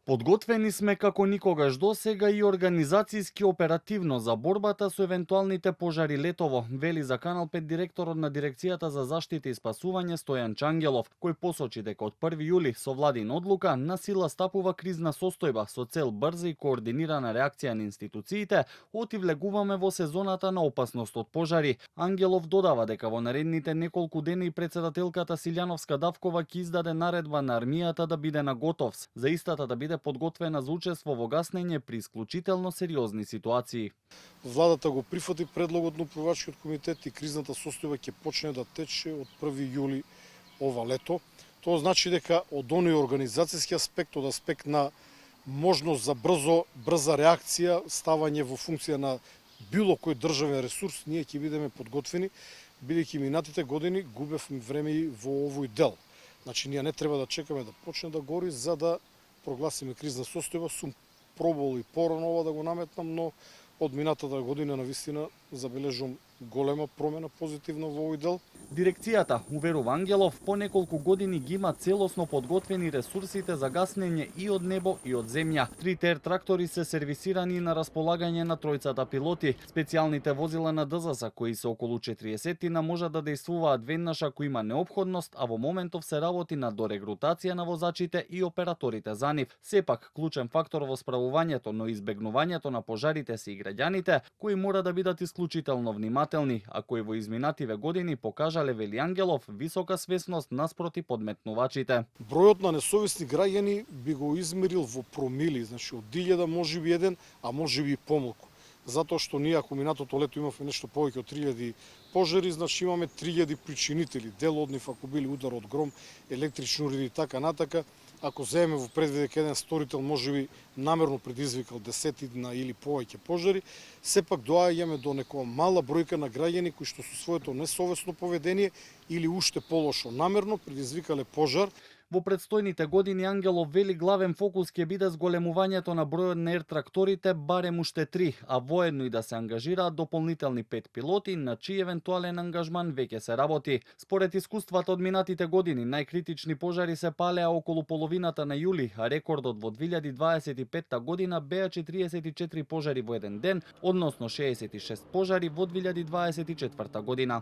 Подготвени сме како никогаш досега и организацијски оперативно за борбата со евентуалните пожари летово, вели за Канал 5 директорот на Дирекцијата за заштита и спасување Стојан Чангелов, кој посочи дека од 1 јули со владин одлука на сила стапува кризна состојба со цел брза и координирана реакција на институциите, оти влегуваме во сезоната на опасност од пожари. Ангелов додава дека во наредните неколку дена и претседателката Силјановска Давкова ќе издаде наредба на армијата да биде на готовс, за истата да биде подготвена за учество во гаснење при исклучително сериозни ситуации. Владата го прифати предлогот на управувачкиот комитет и кризната состојба ќе почне да тече од 1 јули ова лето. Тоа значи дека од оној организацијски аспект, од аспект на можност за брза реакција, ставање во функција на било кој државен ресурс, ние ќе бидеме подготвени, бидејќи минатите години губевме време и во овој дел. Значи, ние не треба да чекаме да почне да гори за да прогласиме кризна состојба. Сум пробувал и порано ова да го наметнам, но од минатата година навистина забележувам голема промена позитивна во овој дел. Дирекцијата, уверува Ангелов, по неколку години ги има целосно подготвени ресурсите за гаснење и од небо и од земја. 3 ТЕР трактори се сервисирани на располагање на тројцата пилоти. Специјалните возила на ДЗС, кои се околу 40 може да дејствуваат веднаш ако има неопходност, а во моментов се работи на дорегрутација на возачите и операторите за нив. Сепак, клучен фактор во справувањето, но избегнувањето на пожарите се и граѓаните, кои мора да бидат исклучително внимателни, а кои во изминативе години покажале, вели Ангелов, висока свесност наспроти подметнувачите. Бројот на несовесни граѓани би го измерил во промили, значи од 1000 можеби еден, а можеби и помалку. Затоа што ние ако минатото лето имавме нешто повеќе од 3000 пожари, значи имаме 3000 причинители. Дел од нив ако били удар од гром, електрични уреди и така натака. Ако земеме во предвид дека еден сторител можеби намерно предизвикал десетина или повеќе пожари, сепак доаѓаме до некоја мала бројка на граѓани кои што со своето несовесно поведение или уште полошо намерно предизвикале пожар. Во предстојните години Ангелов вели главен фокус ќе биде зголемувањето на бројот на ЕР-тракторите барем уште 3, а воедно и да се ангажираат дополнителни 5 пилоти, на чиј евентуален ангажман веќе се работи. Според искуствата од минатите години, најкритични пожари се палеа околу половината на јули, а рекордот во 2025 година беа 44 пожари во еден ден, односно 66 пожари во 2024 година.